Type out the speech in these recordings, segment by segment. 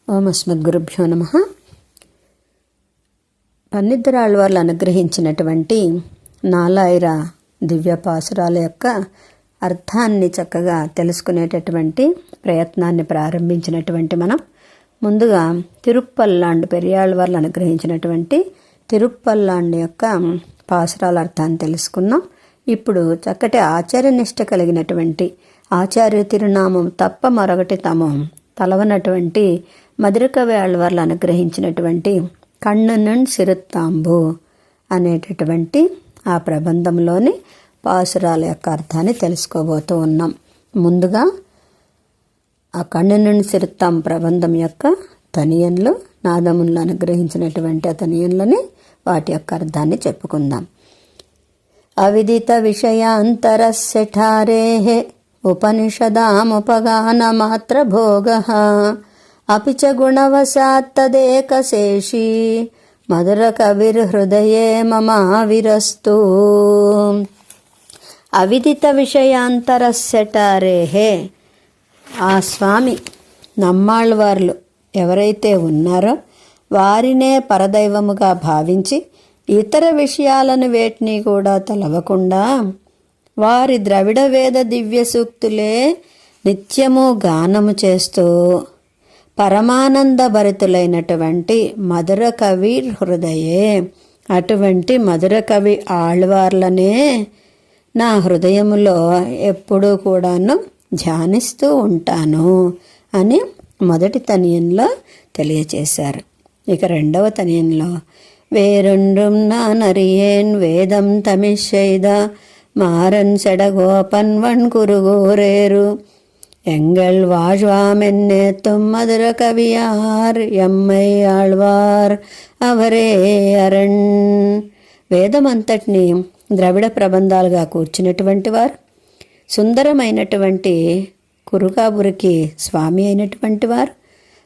ఓం అస్మద్గురుభ్యో నమః. పన్నిద్దరాళ్వార్లు అనుగ్రహించినటువంటి నాలాయిర దివ్య పాసురాల యొక్క అర్థాన్ని చక్కగా తెలుసుకునేటటువంటి ప్రయత్నాన్ని ప్రారంభించినటువంటి మనం ముందుగా తిరుప్పల్లాండ్ పెరియాళ్వార్లు అనుగ్రహించినటువంటి తిరుప్పల్లాండ్ యొక్క పాసురాల అర్థాన్ని తెలుసుకున్నాం. ఇప్పుడు చక్కటి ఆచార్యనిష్ట కలిగినటువంటి ఆచార్య తిరునామం తప్ప మరొకటి తమ తలవనటువంటి మధురకవి ఆళ్వార్లు అనుగ్రహించినటువంటి కಣ್ಣనున్ సిరుత్తాంబు అనేటటువంటి ఆ ప్రబంధంలోని పాసురాల యొక్క అర్థాన్ని తెలుసుకోబోతూ ఉన్నాం. ముందుగా ఆ కಣ್ಣనున్ సిరుత్తాం ప్రబంధం యొక్క తనియన్లు నాదములను అనుగ్రహించినటువంటి ఆ తనియన్లని వాటి యొక్క అర్థాన్ని చెప్పుకుందాం. అవిదిత విషయాంతరస్య ఠారేః ఉపనిషదాముపగానమాత్ర భోగః అపి చ గుణవశాత్తదేకశేషీ మధురకవిర్హృదయే మమావిరస్తు. అవిదిత విషయాంతరస్య ఠారేః, ఆ స్వామి నమ్మాళ్వార్లు ఎవరైతే ఉన్నారో వారినే పరదైవముగా భావించి ఇతర విషయాలను వేటిని కూడా తలవకుండా వారి ద్రవిడ వేద దివ్య సూక్తులే నిత్యము గానము చేస్తూ పరమానంద భరితులైనటువంటి మధుర కవి హృదయే, అటువంటి మధుర కవి ఆళ్వార్లనే నా హృదయములో ఎప్పుడూ కూడాను ధ్యానిస్తూ ఉంటాను అని మొదటి తనియంలో తెలియచేశారు. ఇక రెండవ తనియంలో వేరొండ్రుం నానరియேன் వేదం தமிழ்செய்த மாறன் செடகோபன் வன்குருகூரேரு எங்கள் வாழ்வாமென்னேத்தும் மதுர கவியார் எம்மை ఆళ్వార్ అవరే అరణ్. వేదమంతటిని ద్రవిడ ప్రబంధాలుగా కూర్చున్నటువంటి వారు, సుందరమైనటువంటి కురుకాబురికి స్వామి అయినటువంటి వారు,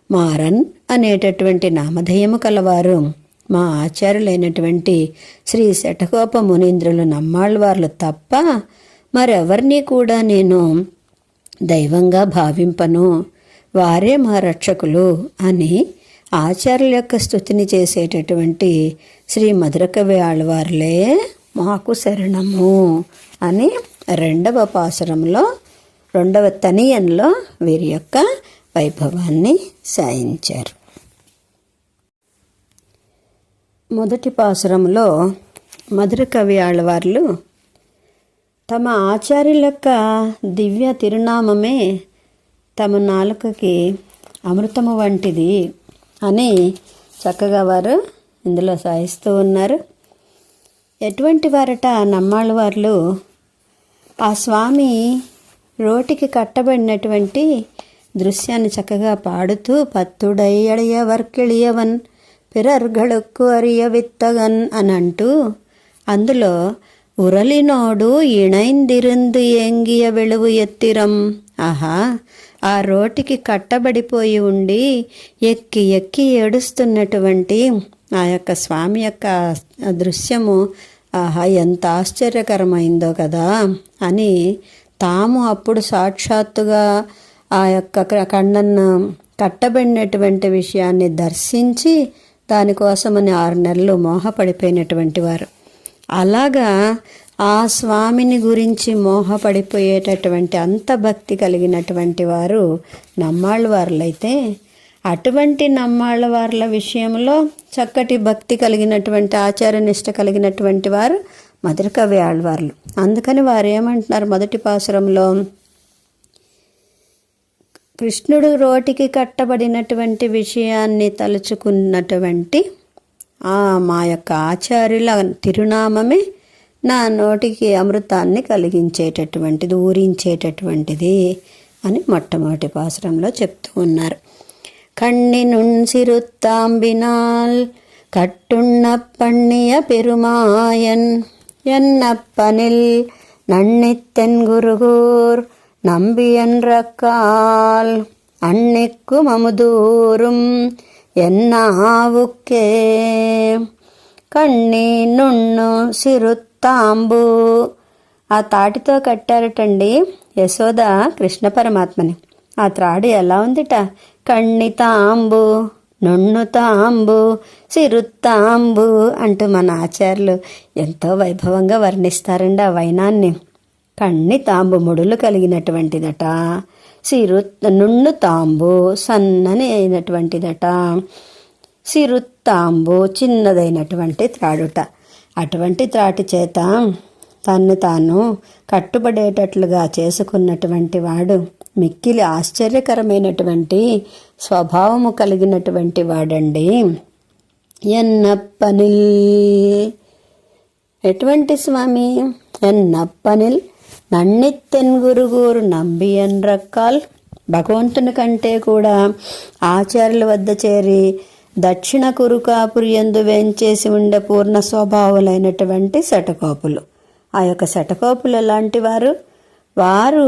మారన్ అనేటటువంటి నామధేయము కలవారు, మా ఆచార్యులైనటువంటి శ్రీ శఠగోప మునీంద్రులు నమ్మాళ్వార్లు తప్ప మరెవరిని కూడా నేను దైవంగా భావింపను, వారే మా రక్షకులు అని ఆచార్యుల యొక్క స్తుతిని చేసేటటువంటి శ్రీ మధురకవి ఆళ్వార్లే మాకు శరణము అని రెండవ పాసురంలో రెండవ తనియంలో వీరి యొక్క వైభవాన్ని సాయించారు. మొదటి పాసురంలో మధురకవి ఆళ్వార్లు తమ ఆచార్యుల యొక్క దివ్య తిరునామమే తమ నాలుకకి అమృతము వంటిది అని చక్కగా వారు ఇందులో సాయిస్తూ ఉన్నారు. ఎటువంటి వారట నమ్మాళ్వార్లు ఆ స్వామి రోటికి కట్టబడినటువంటి దృశ్యాన్ని చక్కగా పాడుతూ పత్తుడయ్యడియ వర్కిళియవన్ పిరర్గళుక్కు అరియ విత్తగన్ అని అంటూ అందులో ఉరలినోడు ఇణైందిరుందు ఏంగియ వెలువు ఎత్తిరం. ఆహా, ఆ రోటికి కట్టబడిపోయి ఉండి ఎక్కి ఎక్కి ఏడుస్తున్నటువంటి ఆ యొక్క స్వామి యొక్క దృశ్యము ఆహా ఎంత ఆశ్చర్యకరమైందో కదా అని తాము అప్పుడు సాక్షాత్తుగా ఆ యొక్క కండను కట్టబడినటువంటి విషయాన్ని దర్శించి దానికోసమని 6 నెలలు మోహపడిపోయినటువంటి వారు. అలాగా ఆ స్వామిని గురించి మోహపడిపోయేటటువంటి అంత భక్తి కలిగినటువంటి వారు నమ్మాళ్వార్లైతే, అటువంటి నమ్మాళ్వార్ల విషయంలో చక్కటి భక్తి కలిగినటువంటి ఆచారనిష్ట కలిగినటువంటి వారు మధురకవి ఆళ్వార్లు. అందుకని వారు ఏమంటున్నారు మొదటి పాసురంలో, కృష్ణుడు రోటికి కట్టబడినటువంటి విషయాన్ని తలుచుకున్నటువంటి మా యొక్క ఆచార్యుల తిరునామమే నా నోటికి అమృతాన్ని కలిగించేటటువంటిది, ఊరించేటటువంటిది అని మొట్టమొదటి పాసురంలో చెప్తూ ఉన్నారు. కಣ್ணினுன் சிறுத்தாம்பினால் கட்டுண்ணப்பண்ணிய பெருமாயன் என்னப்பனில் நன்னித்தென் குருகூர் நம்பியன்றக்கால் அன்னிக்கும் அமுதூரும் ఎన్నావుకే. కన్ని నున్ను సిరుత్తాంబు, ఆ తాటితో కట్టారటండి యశోద కృష్ణ పరమాత్మని. ఆ త్రాడు ఎలా ఉందిట, కణ్ణితాంబు నుణ్ణుతాంబు సిరుత్తాంబు అంటూ మన ఆచార్యులు ఎంతో వైభవంగా వర్ణిస్తారండి ఆ వైనాన్ని. కణ్ణితాంబు ముడులు కలిగినటువంటిదట, నుణ్ణుతాంబు సన్నని అయినటువంటిదట, సిరుత్తాంబు చిన్నదైనటువంటి త్రాడుట. అటువంటి త్రాటి చేత తన్ను తాను కట్టుబడేటట్లుగా చేసుకున్నటువంటి వాడు మిక్కిలి ఆశ్చర్యకరమైనటువంటి స్వభావము కలిగినటువంటి వాడండి ఎన్నప్పనిల్. ఎటువంటి స్వామి? ఎన్నప్పనిల్ నన్నిత్తెన్గురుగురు నంబియన్రక్కాల్. భగవంతుని కంటే కూడా ఆచార్యుల వద్ద చేరి దక్షిణ కురుకాపురియందు వేంచేసి ఉండే పూర్ణ స్వభావులైనటువంటి శటకోపులు. ఆ యొక్క శటకోపులు ఎలాంటి వారు? వారు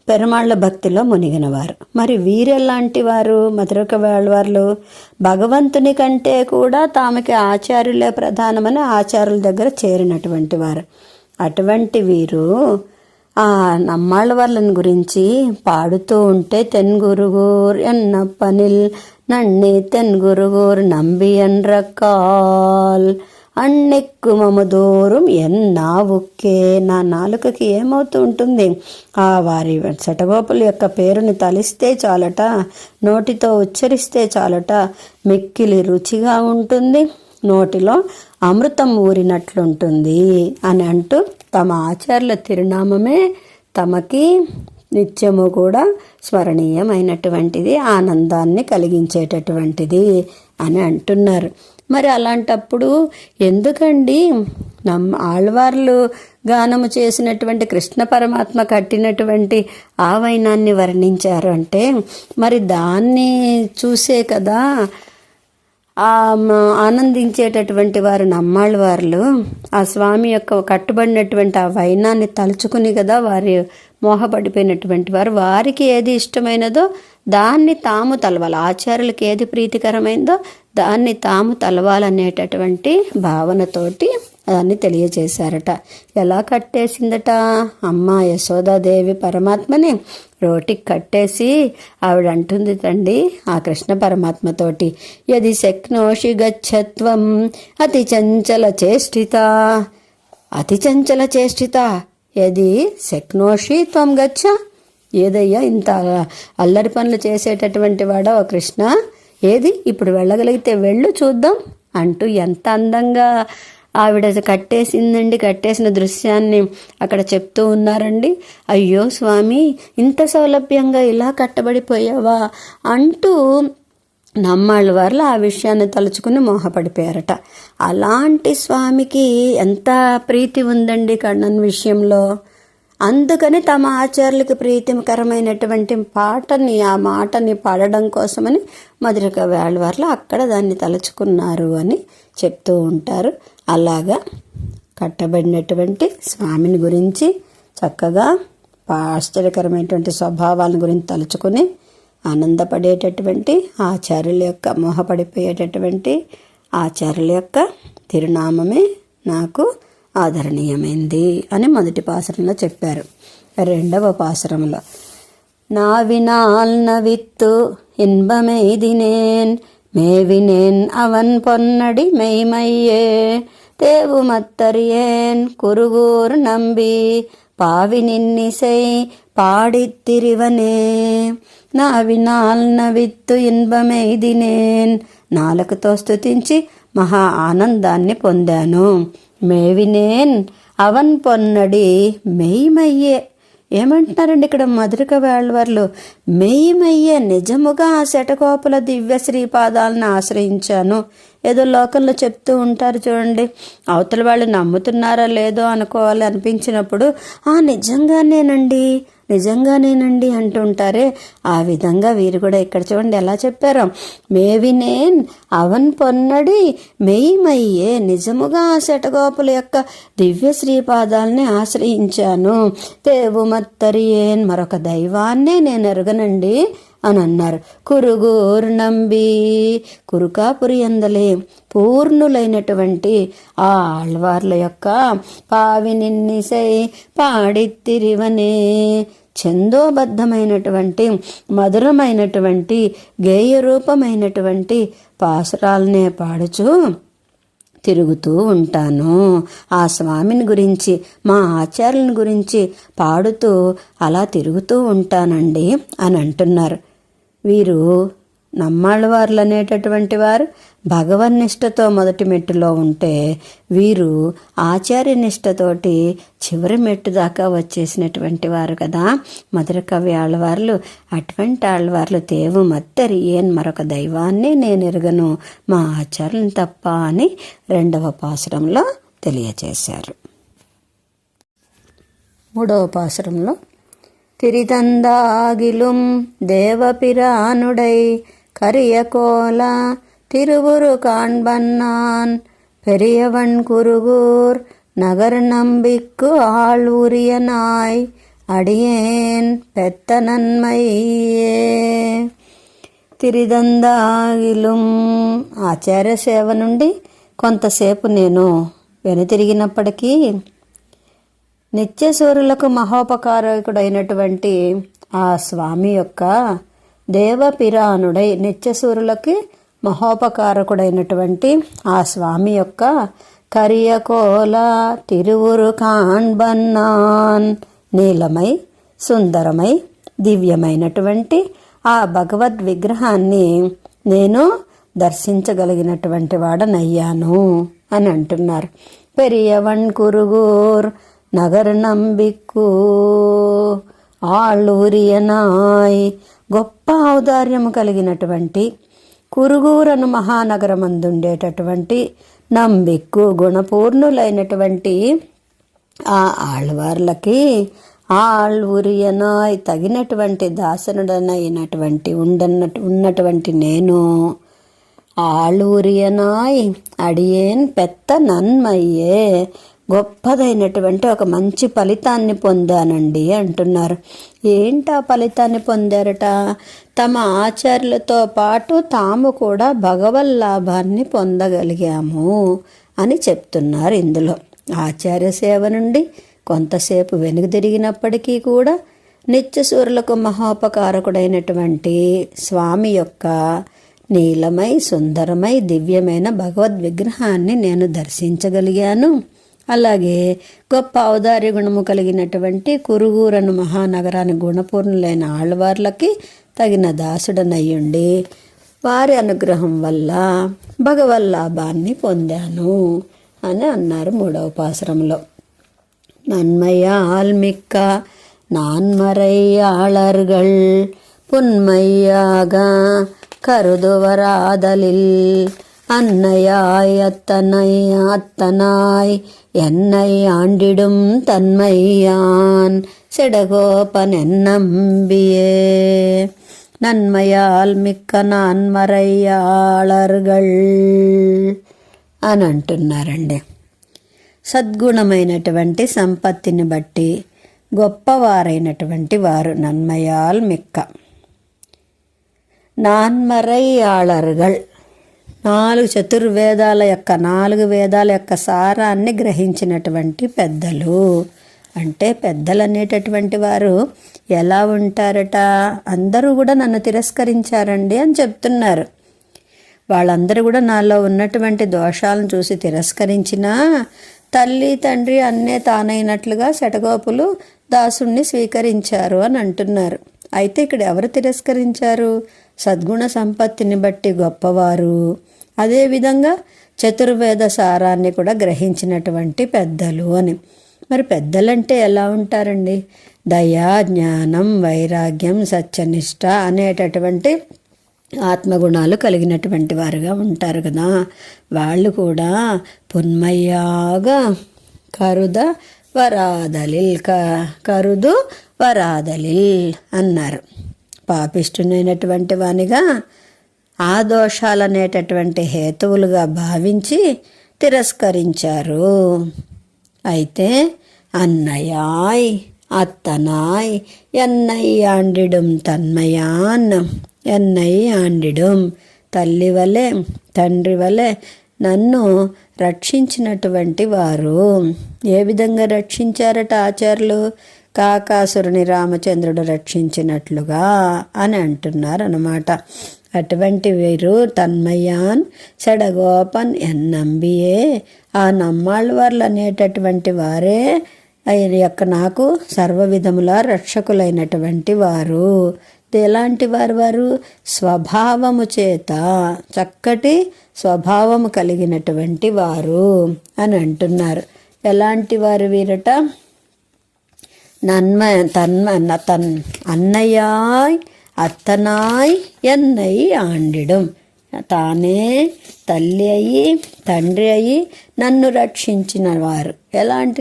పెరుమాళ్ల భక్తిలో మునిగినవారు. మరి వీరెలాంటి వారు? మధురక వాళ్ళు భగవంతుని కంటే కూడా తామకి ఆచార్యులే ప్రధానమని ఆచార్యుల దగ్గర చేరినటువంటి వారు. అటువంటి వీరు ఆ నమ్మాళ్ళ వాళ్ళని గురించి పాడుతూ ఉంటే తెన్గురుగూర్ ఎన్నప్పనిల్ నన్నే తెన్గురుగూర్ నంబియన్రక్కాల్ అన్నెక్కుమము దూరం ఎన్నావుక్కే. నా నాలుకకి ఏమవుతూ ఉంటుంది? ఆ వారి శటగోపుల యొక్క పేరుని తలిస్తే చాలట, నోటితో ఉచ్చరిస్తే చాలట, మిక్కిలి రుచిగా ఉంటుంది, నోటిలో అమృతం ఊరినట్లుంటుంది అని అంటూ తమ ఆచార్యుల తిరునామమే తమకి నిత్యము కూడా స్మరణీయమైనటువంటిది, ఆనందాన్ని కలిగించేటటువంటిది అని అంటున్నారు. మరి అలాంటప్పుడు ఎందుకండి ఆళ్వార్లు గానము చేసినటువంటి కృష్ణ పరమాత్మ కట్టినటువంటి ఆ వైనాన్ని వర్ణించారు అంటే మరి దాన్ని చూసే కదా ఆనందించేటటువంటి వారు నమ్మాళ్ళవార్లు. ఆ స్వామి యొక్క కట్టుబడినటువంటి ఆ వైనాన్ని తలుచుకుని కదా వారి మోహపడిపోయినటువంటి వారు. వారికి ఏది ఇష్టమైనదో దాన్ని తాము తలవాలి, ఆచార్యులకి ఏది ప్రీతికరమైందో దాన్ని తాము తలవాలనేటటువంటి భావనతోటి దాన్ని తెలియజేశారట. ఎలా కట్టేసిందట అమ్మ యశోదాదేవి పరమాత్మని? రోటికి కట్టేసి ఆవిడ అంటుంది తండి ఆ కృష్ణ పరమాత్మతోటి, యది శక్నోషి గచ్చత్వం అతి చంచల చేష్టిత. అతి చంచల చేష్టిత యది శక్నోషి త్వం గచ్చ. ఏదయ్యా ఇంత అల్లరి పనులు చేసేటటువంటి వాడో కృష్ణ, ఏది ఇప్పుడు వెళ్ళగలిగితే వెళ్ళు చూద్దాం అంటూ ఎంత అందంగా ఆవిడ కట్టేసిందండి. కట్టేసిన దృశ్యాన్ని అక్కడ చెప్తూ ఉన్నారండి. అయ్యో స్వామి ఇంత సౌలభ్యంగా ఇలా కట్టబడిపోయావా అంటూ నమ్మాళ్ళ వారు ఆ విషయాన్ని తలుచుకుని మోహపడిపోయారట. అలాంటి స్వామికి ఎంత ప్రీతి ఉందండి కണ്ണన్ విషయంలో. అందుకని తమ ఆచార్యులకి ప్రీతికరమైనటువంటి పాటని ఆ మాటని పాడడం కోసమని మధురక వాళ్ళ అక్కడ దాన్ని తలుచుకున్నారు అని చెప్తూ ఉంటారు. అలాగా కట్టబడినటువంటి స్వామిని గురించి చక్కగా ఆశ్చర్యకరమైనటువంటి స్వభావాల గురించి తలుచుకుని ఆనందపడేటటువంటి ఆచార్యుల యొక్క మోహపడిపోయేటటువంటి ఆచార్యుల యొక్క తిరునామమే నాకు ఆదరణీయమైంది అని మొదటి పాసురంలో చెప్పారు. రెండవ పాసురంలో నావినాల్ నవిత్తు ఇన్బమెయిదినేన్ మేవినేన్ అవన్ పొన్నడి మెయిమయ్యే தேவு மத்தறியேன் குருகூர் நம்பி பாவி நின்னிசை పాడిత్తిరివనే. నావినాల్ నవిత్తు ఇన్బమెయిదినేన్ నాలుకతో స్తుతించి మహా ఆనందాన్ని పొందాను. మేవినేన్ అవన్ పొన్నడి మెయిమయ్యే. ఏమంటున్నారండి ఇక్కడ మధురక వాళ్ళవార్లు? మెయిమయ్యే నిజముగా ఆ శటకోపుల దివ్య శ్రీపాదాలను ఆశ్రయించాను. ఏదో లోకల్లో చెప్తూ ఉంటారు చూడండి, అవతల వాళ్ళు నమ్ముతున్నారా లేదో అనుకోవాలి అనిపించినప్పుడు నిజంగానేనండి అంటుంటారే, ఆ విధంగా వీరు కూడా ఇక్కడ చూడండి ఎలా చెప్పారు. మేవినేన్ అవన్ పొన్నడి మెయిమయ్యే నిజముగా ఆ శటగోపుల యొక్క దివ్య శ్రీపాదాలని ఆశ్రయించాను. తేవు మత్తరియేన్ మరొక దైవాన్నే నేను ఎరగనండి అని అన్నారు. కురుగూర్ నంబి కురుకాపురి అందలే పూర్ణులైనటువంటి ఆ ఆళ్వార్ల యొక్క పావి నిన్నిసై పాడిత్తిరివనే ఛందోబద్ధమైనటువంటి మధురమైనటువంటి గేయరూపమైనటువంటి పాసురాలనే పాడుచు తిరుగుతూ ఉంటాను. ఆ స్వామిని గురించి, మా ఆచార్యుని గురించి పాడుతూ అలా తిరుగుతూ ఉంటానండి అని అంటున్నారు. వీరు నమ్మాళ్ళవార్లు అనేటటువంటి వారు భగవన్నిష్టతో మొదటి మెట్టులో ఉంటే, వీరు ఆచార్య నిష్టతోటి చివరి మెట్టు దాకా వచ్చేసినటువంటి వారు కదా మధుర కవి ఆళ్వార్లు. అటువంటి ఆళ్వార్లు తేవు మత్తరి ఏన్ మరొక దైవాన్ని నేను ఎరుగను మా ఆచార్యుని తప్ప అని 2వ పాసురంలో తెలియచేశారు. 3వ పాసురంలో తిరితందాగిలుం దేవపిరానుడై கரியகோல திருவுரு காண்பன்னான் பெரியவன் குருகூர் நகர் நம்பிக்கு ஆள் உரியனாய் அடியேன் பெத்த నన్మయ్యే. తిరిదందాగిలుం ఆచార్య సేవ నుండి కొంతసేపు నేను వెనుతిరిగినప్పటికీ నిత్యసూరులకు మహోపకారకుడైనటువంటి ఆ స్వామి యొక్క దేవపిరానుడై, నిత్యసూరులకి మహోపకారకుడైనటువంటి ఆ స్వామి యొక్క కరియకోల తిరువురు కాణ్బన్నాన్, నీలమై సుందరమై దివ్యమైనటువంటి ఆ భగవద్ విగ్రహాన్ని నేను దర్శించగలిగినటువంటి వాడనయ్యాను అని అంటున్నారు. పెరియవన్ కురుగూర్ నగర్ నంబిక్కు ఆళ్ళూరియనాయ్, గొప్ప ఔదార్యము కలిగినటువంటి కురుగూరను మహానగరమందుండేటటువంటి నంబిక్కు గుణపూర్ణులైనటువంటి ఆ ఆళ్వార్లకి ఆళ్ళూరియనాయ్ తగినటువంటి దాసనుడనైనటువంటి ఉన్నటువంటి నేను ఆళ్ళూరియనాయ్ అడియేన్ పెత్త నన్మయ్యే, గొప్పదైనటువంటి ఒక మంచి ఫలితాన్ని పొందానండి అంటున్నారు. ఏంటా ఫలితాన్ని పొందారట? తమ ఆచార్యులతో పాటు తాము కూడా భగవల్లాభాన్ని పొందగలిగాము అని చెప్తున్నారు ఇందులో. ఆచార్య సేవ నుండి కొంతసేపు వెనుక తిరిగినప్పటికీ కూడా నిత్యసూరులకు మహోపకారకుడైనటువంటి స్వామి యొక్క నీలమై సుందరమై దివ్యమైన భగవద్ విగ్రహాన్ని నేను దర్శించగలిగాను. అలాగే గొప్ప ఔదార్య గుణము కలిగినటువంటి కురుగూరను మహానగరాన్ని గుణపూర్ణులైన ఆళ్వార్లకి తగిన దాసుడనయ్యుండి వారి అనుగ్రహం వల్ల భగవల్లాభాన్ని పొందాను అని అన్నారు 3వ పాసురంలో. நன்மையால் மிக்க நான்மறையாளர்கள் புன்மையாக கருதுவராதலில் அன்னையாய் அத்தனாய் என்னை ஆண்டிடும் தன்மையான் செடகோபன் நம்பியே. నన్మయాల్ మిక్క నాన్మరయ్యాళர்கள் అని అంటున్నారండి. సద్గుణమైనటువంటి సంపత్తిని బట్టి గొప్పవారైనటువంటి వారు నన్మయాల్ మిక్క. నాన్మరయ్యాళர்கள் 4 చతుర్వేదాల యొక్క 4 వేదాల యొక్క సారాన్ని గ్రహించినటువంటి పెద్దలు. అంటే పెద్దలు అనేటటువంటి వారు ఎలా ఉంటారట? అందరూ కూడా నన్ను తిరస్కరించారండి అని చెప్తున్నారు. వాళ్ళందరూ కూడా నాలో ఉన్నటువంటి దోషాలను చూసి తిరస్కరించినా తల్లి తండ్రి అన్నే తానైనట్లుగా శటగోపులు దాసుణ్ణి స్వీకరించారు అని అంటున్నారు. అయితే ఇక్కడ ఎవరు తిరస్కరించారు? సద్గుణ సంపత్తిని బట్టి గొప్పవారు, అదేవిధంగా చతుర్వేద సారాన్ని కూడా గ్రహించినటువంటి పెద్దలు అని. మరి పెద్దలంటే ఎలా ఉంటారండి? దయా, జ్ఞానం, వైరాగ్యం, సత్యనిష్ట అనేటటువంటి ఆత్మగుణాలు కలిగినటువంటి వారుగా ఉంటారు కదా. వాళ్ళు కూడా పున్మయ్యాగా కరుదు వరాదలిల్ అన్నారు. పాపిష్టునైనటువంటి వానిగా ఆ దోషాలనేటటువంటి హేతువులుగా భావించి తిరస్కరించారు. అయితే అన్నయాయ్ అత్తనాయ్ ఎన్నై ఆండిడం తన్మయాన్, ఎన్నై ఆండిడం తల్లి వలె తండ్రి వలె నన్ను రక్షించినటువంటి వారు. ఏ విధంగా రక్షించారట ఆచార్యులు? కాకాసురుని రామచంద్రుడు రక్షించినట్లుగా అని అంటున్నారు అన్నమాట. అటువంటి వీరు తన్మయాన్ షడగోపన్ ఎన్నంబియే, ఆ నమ్మాళ్ళవార్లు అనేటటువంటి వారే నాకు సర్వ విధముల రక్షకులైనటువంటి వారు. ఎలాంటి వారు స్వభావము చేత చక్కటి స్వభావము కలిగినటువంటి వారు అని అంటున్నారు. ఎలాంటి వారు వీరట? అన్నయ్యాయ్ అత్తనాయ్ ఎన్నై ఆండిడం, తానే తల్లి అయ్యి తండ్రి అయ్యి నన్ను రక్షించిన వారు. ఎలాంటి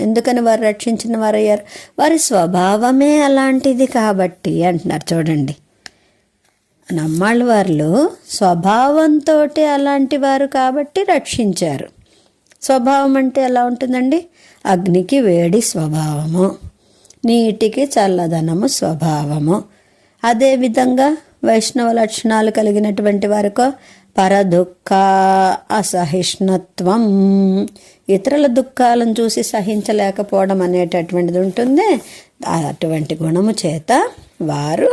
ఎందుకని వారు రక్షించిన వారు అయ్యారు? వారి స్వభావమే అలాంటిది కాబట్టి అంటున్నారు. చూడండి, నమ్మాళ్ళ వారు స్వభావంతో అలాంటి వారు కాబట్టి రక్షించారు. స్వభావం అంటే ఎలా ఉంటుందండి? అగ్నికి వేడి స్వభావము, నీటికి చల్లదనము స్వభావము. అదేవిధంగా వైష్ణవ లక్షణాలు కలిగినటువంటి వారికో పరదుఃఖ అసహిష్ణుత్వం, ఇతరుల దుఃఖాలను చూసి సహించలేకపోవడం అనేటటువంటిది ఉంటుంది. అటువంటి గుణము చేత వారు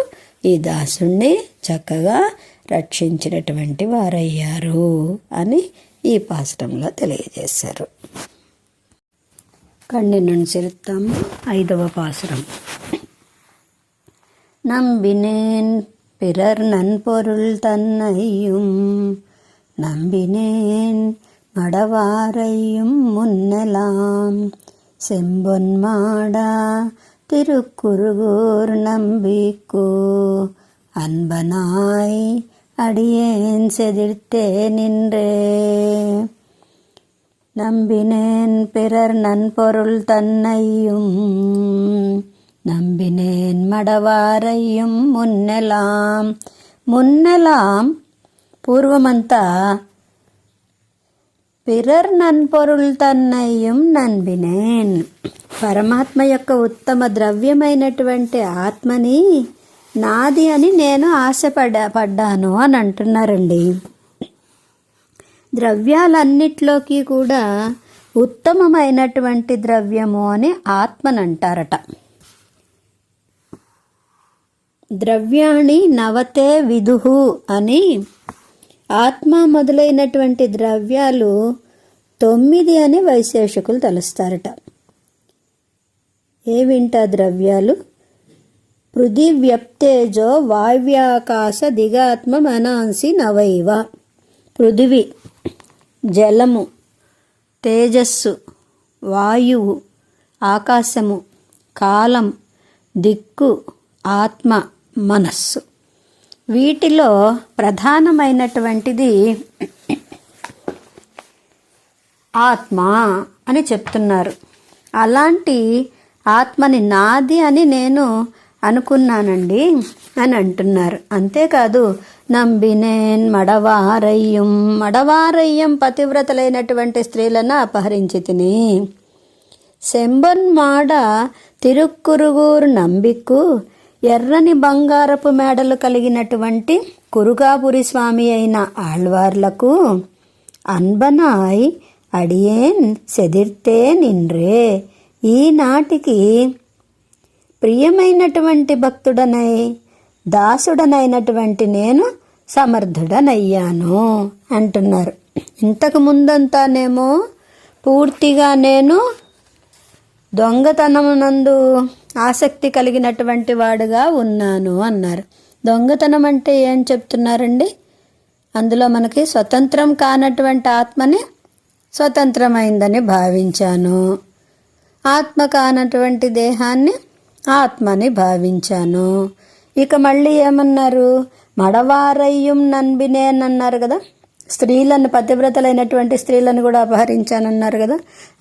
ఈ దాసుణ్ణి చక్కగా రక్షించినటువంటి వారయ్యారు అని ఈ పాసురంలో తెలియజేశారు. కన్నినుండి చెరుతాము. 5వ పాసురం. நம்பினேன் பிறர் நன்பொருள் தன்னையும், நம்பினேன் மடவாரையும் முன்னெலாம், செம்பொன் மாடா திருக்குறுகூர் நம்பிக்கோ, அன்பனாய் அடியேன் செதிர்த்தே நின்றே. நம்பினேன் பிறர் நன்பொருள் தன்னையும், நம்பினேன் మడవారయ్యం మున్నెలాం. మున్నెలాం పూర్వమంతా పిరర్ నన్పొరుల్ తన్నయ్యం నన్బినేన్, పరమాత్మ యొక్క ఉత్తమ ద్రవ్యమైనటువంటి ఆత్మని నాది అని నేను ఆశపడ్డాను అని అంటున్నారండి. ద్రవ్యాలన్నిట్లోకి కూడా ఉత్తమమైనటువంటి ద్రవ్యము అని ఆత్మనంటారట. ద్రవ్యాణి నవతే విదుహు అని, ఆత్మ మొదలైనటువంటి ద్రవ్యాలు 9 అని వైశేషికులు తలుస్తారట. ఏవింట ద్రవ్యాలు? పృథివ్యప్తేజో వావ్యాకాశ దిగాత్మ మనాంసి నవైవ. పృథివి, జలము, తేజస్సు, వాయువు, ఆకాశము, కాలం, దిక్కు, ఆత్మ, మనస్సు. వీటిలో ప్రధానమైనటువంటిది ఆత్మ అని చెప్తున్నారు. అలాంటి ఆత్మని నాది అని నేను అనుకున్నానండి అని అంటున్నారు. అంతేకాదు, నంబినేన్ మడవారయ్యం, మడవారయ్యం పతివ్రతలైనటువంటి స్త్రీలను అపహరించి తిని, సెంబొన్ మాడ తిరుక్కురుగూరు నంబిక్కు, ఎర్రని బంగారపు మేడలు కలిగినటువంటి కురుగాపురి స్వామి అయిన ఆళ్వార్లకు, అన్బనాయ్ అడియేన్ సెదిర్తే నిన్రే, ఈనాటికి ప్రియమైనటువంటి భక్తుడనై దాసుడనైనటువంటి నేను సమర్థుడనయ్యాను అంటున్నారు. ఇంతకు ముందంతానేమో పూర్తిగా నేను దొంగతనమునందు ఆసక్తి కలిగినటువంటి వాడుగా ఉన్నాను అన్నారు. దొంగతనం అంటే ఏం చెప్తున్నారండి? అందులో మనకి స్వతంత్రం కానటువంటి ఆత్మని స్వతంత్రమైందని భావించాను, ఆత్మ కానటువంటి దేహాన్ని ఆత్మని భావించాను. ఇక మళ్ళీ ఏమన్నారు? మడవారయ్యం నన్బినేన్ అన్నారు కదా. స్త్రీలను, పతివ్రతలైనటువంటి స్త్రీలను కూడా అపహరించానన్నారు కదా.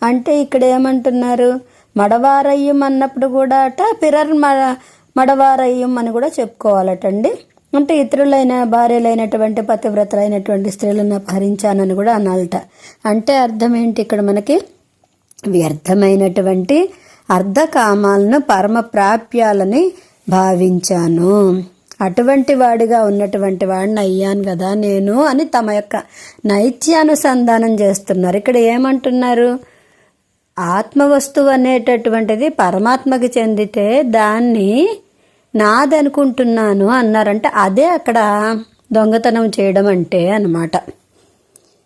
అంటే ఇక్కడ ఏమంటున్నారు? మడవారయ్యం అన్నప్పుడు కూడా అట పిరర్ మడవారయ్యం అని కూడా చెప్పుకోవాలటండి. అంటే ఇతరులైన భార్యలైనటువంటి పతివ్రతలైనటువంటి స్త్రీలను అపహరించానని కూడా అనాలట. అంటే అర్థం ఏంటి? ఇక్కడ మనకి వ్యర్థమైనటువంటి అర్ధకామాలను పరమ ప్రాప్యాలని భావించాను, అటువంటి వాడిగా ఉన్నటువంటి వాడిని అయ్యాను కదా నేను అని తమ యొక్క నైత్యానుసంధానం చేస్తున్నారు. ఇక్కడ ఏమంటున్నారు? ఆత్మవస్తువు అనేటటువంటిది పరమాత్మకి చెందితే దాన్ని నాదనుకుంటున్నాను అన్నారంటే అదే అక్కడ దొంగతనం చేయడం అంటే అన్నమాట.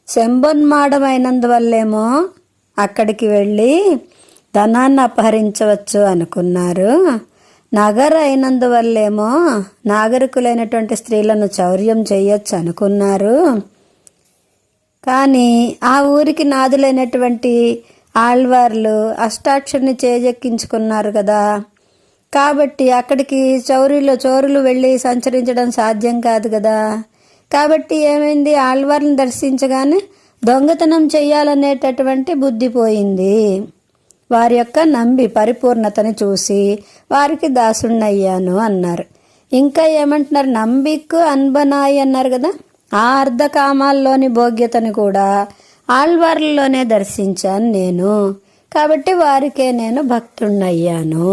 శంభోన్మాడం అయినందువల్లేమో అక్కడికి వెళ్ళి ధనాన్ని అపహరించవచ్చు అనుకున్నారు. నగర అయినందువల్లేమో నాగరికులైనటువంటి స్త్రీలను చౌర్యం చేయొచ్చు అనుకున్నారు. కానీ ఆ ఊరికి నాదులైనటువంటి ఆళ్వార్లు అష్టాక్షరిని చేజెక్కించుకున్నారు కదా, కాబట్టి అక్కడికి చోరులు వెళ్ళి సంచరించడం సాధ్యం కాదు కదా. కాబట్టి ఏమైంది, ఆళ్వార్లను దర్శించగానే దొంగతనం చెయ్యాలనేటటువంటి బుద్ధి పోయింది. వారి యొక్క నంబి పరిపూర్ణతని చూసి వారికి దాసుణ్ణయ్యాను అన్నారు. ఇంకా ఏమంటున్నారు, నంబికు అన్బనాయి అన్నారు కదా, ఆ అర్ధకామాల్లోని భోగ్యతను కూడా ఆళ్వార్లలోనే దర్శించాను నేను, కాబట్టి వారికే నేను భక్తుణ్ణయ్యాను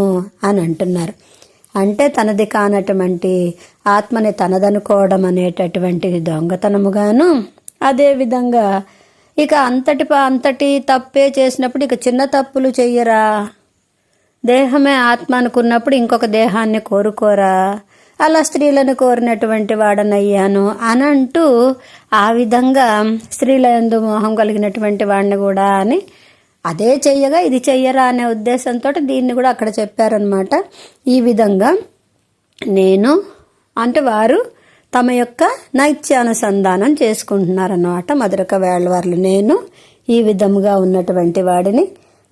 అని అంటున్నారు. అంటే తనది కానటువంటి ఆత్మని తనదనుకోవడం అనేటటువంటిది దొంగతనముగాను, అదేవిధంగా ఇక అంతటి తప్పే చేసినప్పుడు ఇక చిన్న తప్పులు చెయ్యరా, దేహమే ఆత్మ అనుకున్నప్పుడు ఇంకొక దేహాన్ని కోరుకోరా, అలా స్త్రీలను కోరినటువంటి వాడనయ్యాను అని అంటూ ఆ విధంగా స్త్రీల యందు మోహం కలిగినటువంటి వాడిని కూడా అని అదే చెయ్యగా ఇది చెయ్యరా అనే ఉద్దేశంతో దీన్ని కూడా అక్కడ చెప్పారనమాట. ఈ విధంగా నేను అంటే వారు తమ యొక్క నైత్యానుసంధానం చేసుకుంటున్నారన్నమాట. మధురక వేళ్లవార్లు నేను ఈ విధముగా ఉన్నటువంటి వాడిని.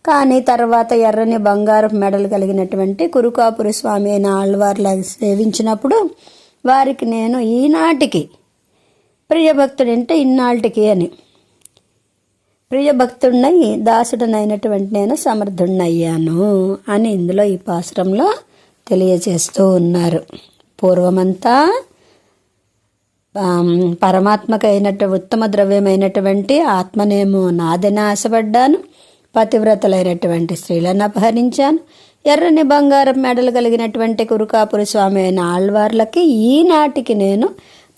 కానీ తర్వాత ఎర్రని బంగారు మెడలు కలిగినటువంటి కురుకాపురి స్వామి అయిన ఆళ్వార్ల సేవించినప్పుడు వారికి నేను ఈనాటికి ప్రియభక్తుడు అంటే ఇన్నాళ్ళకి అని ప్రియభక్తుడినై దాసుడనైనటువంటి నేను సమర్థుడినయ్యాను అని ఇందులో ఈ పాసురంలో తెలియజేస్తూ ఉన్నారు. పూర్వమంతా ఉత్తమ ద్రవ్యమైనటువంటి ఆత్మనేమో నాదని ఆశపడ్డాను, పతివ్రతలైనటువంటి స్త్రీలను అపహరించాను, ఎర్రని బంగారం మెడలు కలిగినటువంటి కురుకాపురి స్వామి అయిన ఆళ్వార్లకి ఈనాటికి నేను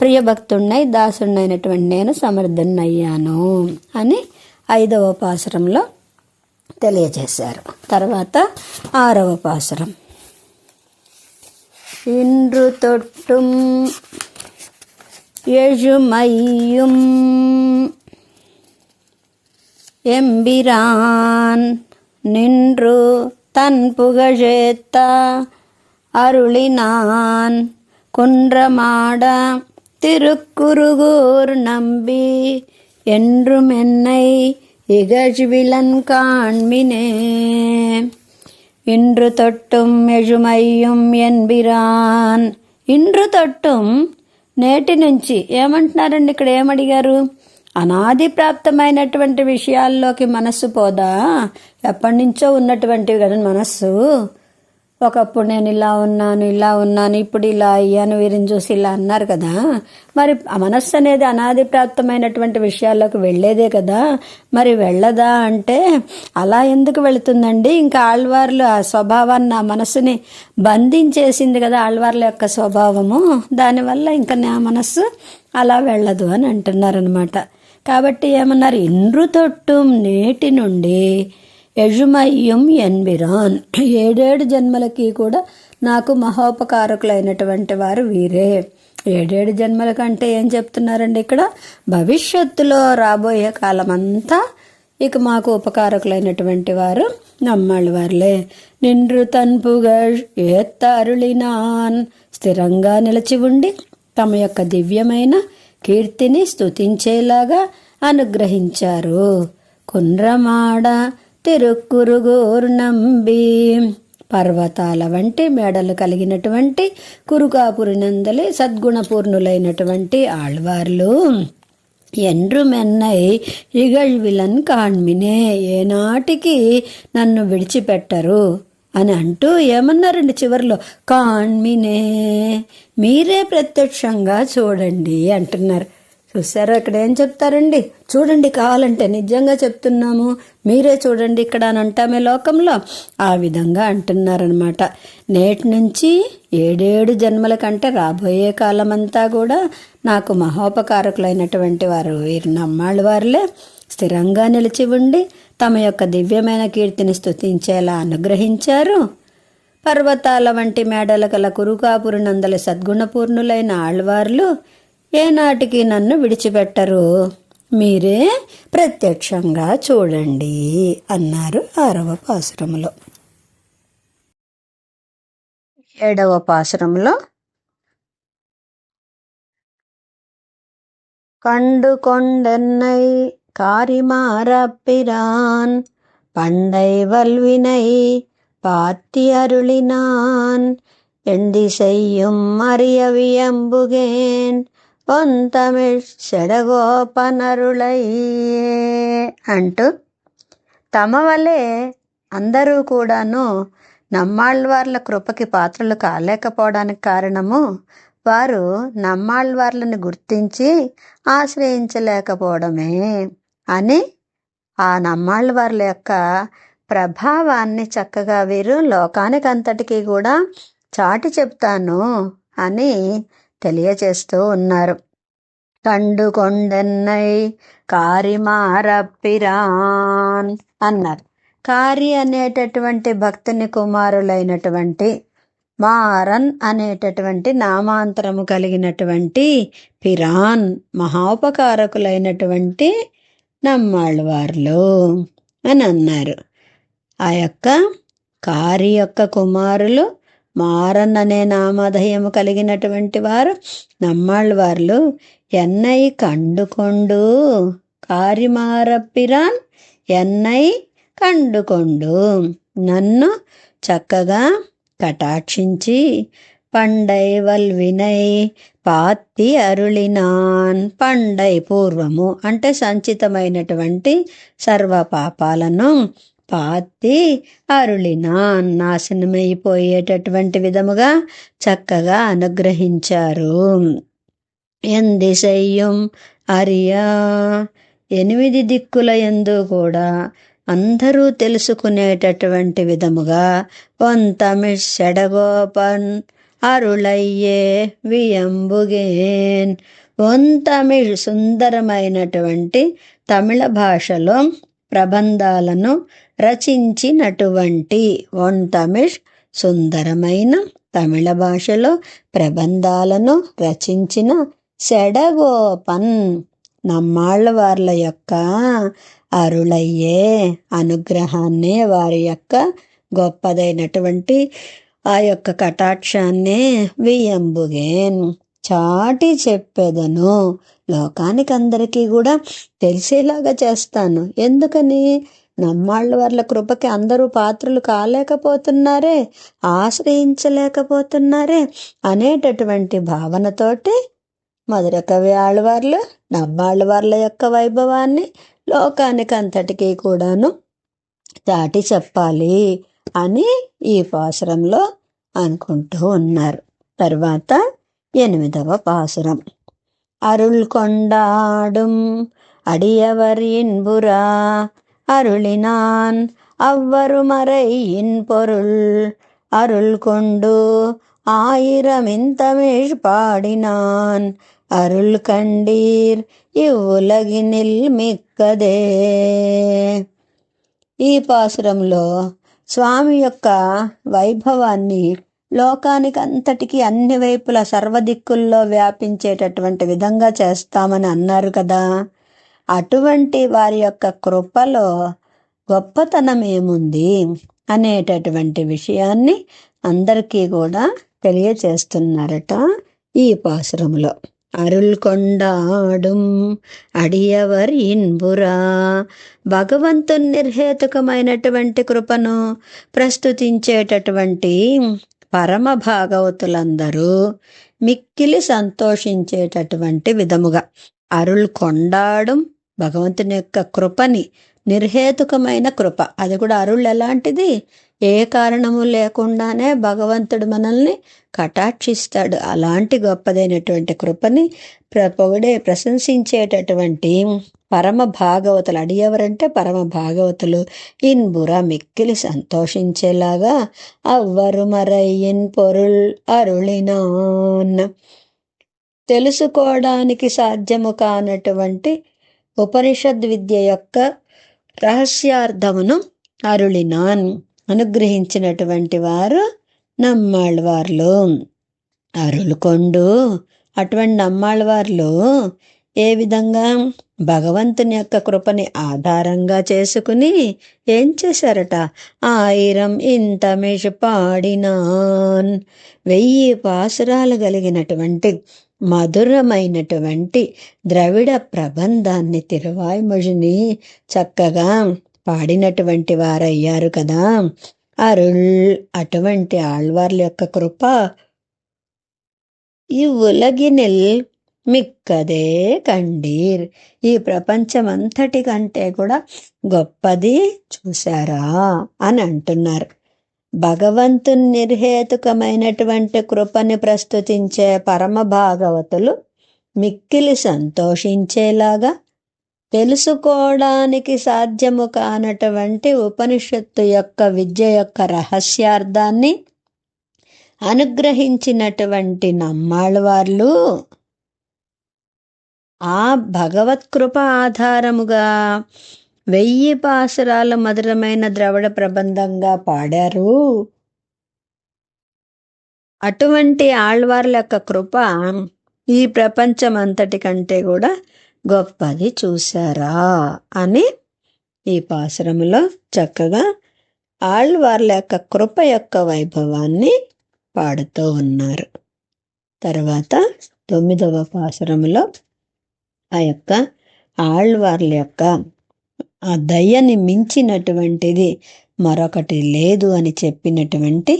ప్రియభక్తుడినై దాసుడినైనటువంటి నేను సమర్థుడినయ్యాను అని 5వ పాసురంలో తెలియజేశారు. తర్వాత 6వ పాసురం. இன்று தொட்டும் எழுமையும் எம்பிரான் நின்று தன் புகழேத்த அருளினான் குன்றமாட திருக்குறுகூர் நம்பி என்றும் என்னை இகழ்விலன் காண்மினே. இன்று தொட்டும் எழுமையும் ఎన్బిరాన్. ఇండ్రు తొట్టుం నేటి నుంచి ఏమంటున్నారండి, ఇక్కడ ఏమడిగారు, అనాది ప్రాప్తమైనటువంటి విషయాల్లోకి మనస్సు పోదా, ఎప్పటి నుంచో ఉన్నటువంటివి కదా మనస్సు. ఒకప్పుడు నేను ఇలా ఉన్నాను ఇప్పుడు ఇలా అయ్యాను, వీరిని చూసి ఇలా అన్నారు కదా, మరి ఆ మనస్సు అనేది అనాది ప్రాప్తమైనటువంటి విషయాల్లోకి వెళ్ళేదే కదా, మరి వెళ్ళదా అంటే అలా ఎందుకు వెళుతుందండి? ఇంకా ఆళ్వార్లు ఆ స్వభావాన్ని ఆ మనస్సుని బంధించేసింది కదా ఆళ్వార్ల యొక్క స్వభావము, దానివల్ల ఇంకా నా మనస్సు అలా వెళ్ళదు అని అంటున్నారనమాట. కాబట్టి ఏమన్నారు, ఇండ్రు తొట్టుం నేటి నుండి యజుమయ్యం ఎన్బిరాన్, 7 జన్మలకి కూడా నాకు మహోపకారకులైనటువంటి వారు వీరే. 7 జన్మల కంటే ఏం చెప్తున్నారండి ఇక్కడ, భవిష్యత్తులో రాబోయే కాలమంతా ఇక మాకు ఉపకారకులైనటువంటి వారు నమ్మాళ్ళ వారులే. నిండ్రు తన్పుగళ్ ఏత్త అరుళినాన్, స్థిరంగా నిలిచి ఉండి తమ యొక్క దివ్యమైన కీర్తిని స్తుతించేలాగా అనుగ్రహించారు. కుండ్రమాడ తిరుక్కురుగూరు నంబి, పర్వతాల వంటి మెడలు కలిగినటువంటి కురుకాపురి నందలి సద్గుణపూర్ణులైనటువంటి ఆళ్వార్లు ఎండ్రు మెన్నై ఇగళ్విలన్ కాణ్మినే, ఏనాటికి నన్ను విడిచిపెట్టరు అని అంటూ ఏమన్నారండి చివరిలో, కాణ్మినే మీరే ప్రత్యక్షంగా చూడండి అంటున్నారు. చూసారా ఇక్కడ ఏం చెప్తారండి, చూడండి కావాలంటే, నిజంగా చెప్తున్నాము మీరే చూడండి ఇక్కడ అని అంటామే లోకంలో, ఆ విధంగా అంటున్నారనమాట. నేటి నుంచి 7 జన్మల కంటే రాబోయే కాలమంతా కూడా నాకు మహోపకారకులైనటువంటి వారు వీరు నమ్మాళ్ళ వారులే. స్థిరంగా నిలిచి ఉండి తమ యొక్క దివ్యమైన కీర్తిని స్తుతించేలా అనుగ్రహించారు. పర్వతాల వంటి మేడల గల కురుకాపురినందలి సద్గుణపూర్ణులైన ఆళ్వార్లు ఏనాటికి నన్ను విడిచిపెట్టరు, మీరే ప్రత్యక్షంగా చూడండి అన్నారు 6వ పాసురంలో. 7వ పాసురంలో கண்டு கொண்டென்னை காரிமாறப்பிரான் பண்டை வல்வினை பாத்தி அருளினான் எண்டி செய்யும் அறியவியம்புகேன் పొంతమిళ్ సెడగోపనరులయ్యే అంటూ తమ వలె అందరూ కూడాను నమ్మాళ్వార్ల కృపకి పాత్రలు కాలేకపోవడానికి కారణము వారు నమ్మాళ్వార్లను గుర్తించి ఆశ్రయించలేకపోవడమే అని ఆ నమ్మాళ్వార్ల యొక్క ప్రభావాన్ని చక్కగా వీరు లోకానికంతటికీ కూడా చాటి చెప్తాను అని తెలియచేస్తూ ఉన్నారు. కండు కొండెన్నై కారిమారప్పిరాన్ అన్నారు. కారి అనేటటువంటి భక్తుని కుమారులైనటువంటి మారన్ అనేటటువంటి నామాంతరము కలిగినటువంటి పిరాన్ మహోపకారకులైనటువంటి నమ్మాళ్వార్లు అని అన్నారు. ఆ యొక్క కారి యొక్క కుమారులు మారన్ అనే నామధేయము కలిగినటువంటి వారు నమ్మాళ్వార్లు. ఎన్నై కండుకొండు కారిమారప్పిరాన్ ఎన్నై కండుకొండు, నన్ను చక్కగా కటాక్షించి పండై వల్వినై పాత్తి అరుళినాన్, పండై పూర్వము అంటే సంచితమైనటువంటి సర్వ పాపాలను పాత్తి అరుళినాన్ నాశనమైపోయేటటువంటి విధముగా చక్కగా అనుగ్రహించారు. ఎందిశయ్యం అరియా 8 దిక్కుల యందు కూడా అందరూ తెలుసుకునేటటువంటి విధముగా పొంతమిళ్ సెడగోపన్ అరుళయ్యే వియంబుగేన్, తమిళ్ సుందరమైనటువంటి తమిళ భాషలో ప్రబంధాలను రచించినటువంటి తమిళ్ సుందరమైన తమిళ భాషలో ప్రబంధాలను రచించిన సెడగోపన్ నమ్మాళ్వార్ల యొక్క అరుళయ్యే అనుగ్రహాన్నే, వారి యొక్క గొప్పదైనటువంటి ఆ యొక్క కటాక్షాన్నే వియంబుగేన్ చాటి చెప్పెదను, లోకానికందరికీ కూడా తెలిసేలాగా చేస్తాను. ఎందుకని? నమ్మాళ్వార్ల కృపకి అందరూ పాత్రలు కాలేకపోతున్నారే, ఆశ్రయించలేకపోతున్నారే అనేటటువంటి భావనతోటి మధుర కవి ఆళ్వార్లు నమ్మాళ్వార్ల యొక్క వైభవాన్ని లోకానికంతటికీ కూడాను చాటి చెప్పాలి అని ఈ పాసురంలో అనుకుంటూ ఉన్నారు. తర్వాత 8వ పాసురం. అరుள் கொண்டாடும் அடியவர் இன்புறா அருளினான் அவ்வருமறை இன்பொருள் அருள் கொண்டு 1000 தமிழ் பாடினான் అరుల్ కండీర్ ఇవ్వులగినిల్ మిక్కదే. ఈ పాసురంలో స్వామి యొక్క వైభవాన్ని లోకానికి అంతటికీ అన్ని వైపుల సర్వదిక్కుల్లో వ్యాపించేటటువంటి విధంగా చేస్తామని అన్నారు కదా. అటువంటి వారి యొక్క కృపలో గొప్పతనం ఏముంది అనేటటువంటి విషయాన్ని అందరికీ కూడా తెలియచేస్తున్నారట ఈ పాసురంలో. అరుள் கொண்டாடும் అడియవర్ ఇన్బురా, భగవంతుని నిర్హేతుకమైనటువంటి కృపను ప్రస్తుతించేటటువంటి పరమ భాగవతులందరూ మిక్కిలి సంతోషించేటటువంటి విధముగా అరుள் கொண்டாடும் భగవంతుని యొక్క కృపని, నిర్హేతుకమైన కృప, అది కూడా అరుள் ఎలాంటిది? ఏ కారణము లేకుండానే భగవంతుడు మనల్ని కటాక్షిస్తాడు. అలాంటి గొప్పదైనటువంటి కృపని ప్రశంసించేటటువంటి పరమ భాగవతులు. అడియవరంటే పరమ భాగవతులు. ఇన్బుర మిక్కిలి సంతోషించేలాగా అవ్వరు మరయ్యిన్ పొరుల్ అరుళినాన్, తెలుసుకోవడానికి సాధ్యము కానటువంటి ఉపనిషద్ విద్య యొక్క రహస్యార్థమును అరుళినాన్. అనుగ్రహించినటువంటి వారు నమ్మాళ్ళవార్లు. అరులుకొండు అటువంటి నమ్మాళ్ళవార్లు ఏ విధంగా భగవంతుని యొక్క కృపని ఆధారంగా చేసుకుని ఏం చేశారట? 1000 ఇంతమిష్ పాడినాన్. 1000 పాసురాలు కలిగినటువంటి మధురమైనటువంటి ద్రవిడ ప్రబంధాన్ని, తిరువాయ్మొழிని చక్కగా పాడినటువంటి వారయ్యారు కదా. అరుళ్ అటువంటి ఆళ్వార్ల యొక్క కృప ఈ ఉలగినిల్ మిక్కదే కండీర్. ఈ ప్రపంచమంతటి కంటే కూడా గొప్పది చూశారా అని అంటున్నారు. భగవంతుని నిర్హేతుకమైనటువంటి కృపని ప్రస్తుతించే పరమ భాగవతులు మిక్కిలి సంతోషించేలాగా తెలుసుకోవడానికి సాధ్యము కానటువంటి ఉపనిషత్తు యొక్క విద్య యొక్క రహస్యార్థాన్ని అనుగ్రహించినటువంటి నమ్మాళ్ళవార్లు ఆ భగవత్కృప ఆధారముగా 1000 పాసురాల మధురమైన ద్రవిడ ప్రబంధంగా పాడారు. అటువంటి ఆళ్వార్ల యొక్క కృప ఈ ప్రపంచం అంతటి కంటే కూడా గొప్పది చూశారా అని ఈ పాసురములో చక్కగా ఆళ్వార్ల యొక్క కృప యొక్క వైభవాన్ని పాడుతూ ఉన్నారు. తర్వాత 9వ పాసురములో ఆ యొక్క ఆళ్వార్ల యొక్క ఆ దయ్యని మించినటువంటిది మరొకటి లేదు అని చెప్పినటువంటి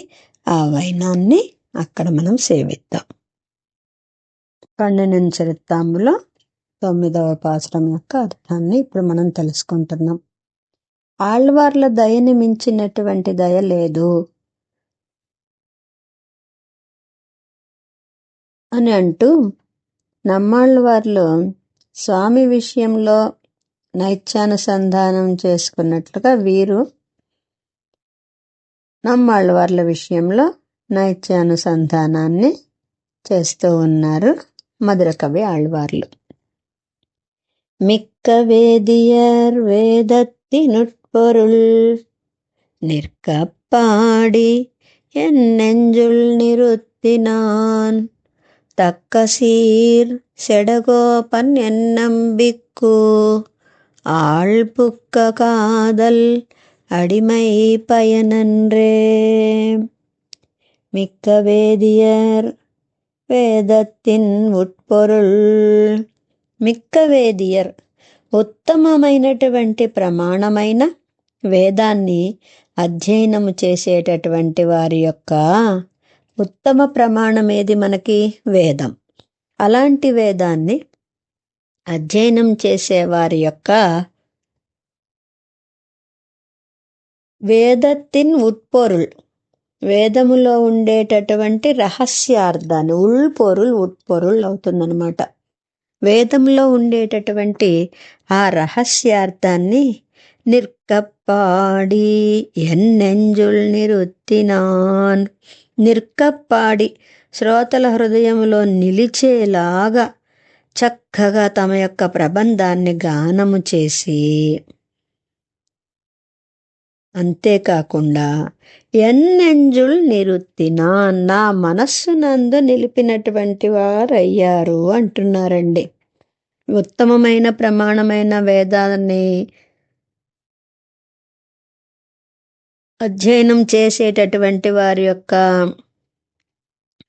ఆ వైనాన్ని అక్కడ మనం సేవిద్దాం. 12 చరిత్రాంబులో 9వ పాసురం యొక్క అర్థాన్ని ఇప్పుడు మనం తెలుసుకుంటున్నాం. ఆళ్వార్ల దయని మించినటువంటి దయ లేదు అని అంటూ నమ్మాళ్ళవార్లు స్వామి విషయంలో నైత్యానుసంధానం చేసుకున్నట్లుగా వీరు నమ్మాళ్ళవార్ల విషయంలో నైత్యానుసంధానాన్ని చేస్తూ ఉన్నారు మధురకవి ఆళ్వార్లు. మిక్క వేదియర్ వేదத்தினுட்பொருள் நிற்கப்பாடி என் நெஞ்சுள் நிறுத்தினான் தக்க சீர் செடகோபன் என் நம்பிக்கு ஆழ்புக்க காதல் அடிமை பயனன்றே. மிக்க வேதியர் వేదத்தின் ఉట్పొరుள். మిక్క వేదియర్ ఉత్తమమైనటువంటి ప్రమాణమైన వేదాన్ని అధ్యయనము చేసేటటువంటి వారి యొక్క ఉత్తమ ప్రమాణం ఏది? మనకి వేదం. అలాంటి వేదాన్ని అధ్యయనం చేసేవారి యొక్క వేదத்தின் ఉట్పొరుள், వేదములో ఉండేటటువంటి రహస్యార్థాన్ని, ఉల్పొరుள் ఉట్పొరుள் అవుతుందన్నమాట. వేదంలో ఉండేటటువంటి ఆ రహస్యార్థాన్ని నిర్కప్పాడి ఎన్నెంజుల్ నిరుత్తినాన్. నిర్కప్పాడి శ్రోతల హృదయములో నిలిచేలాగా చక్కగా తమ యొక్క ప్రబంధాన్ని గానము చేసి, అంతేకాకుండా ఎన్నెంజుల్ నిరుత్తినా, నా మనస్సునందు నిలిపినటువంటి వారయ్యారు అంటున్నారండి. ఉత్తమమైన ప్రమాణమైన వేదాన్ని అధ్యయనం చేసేటటువంటి వారి యొక్క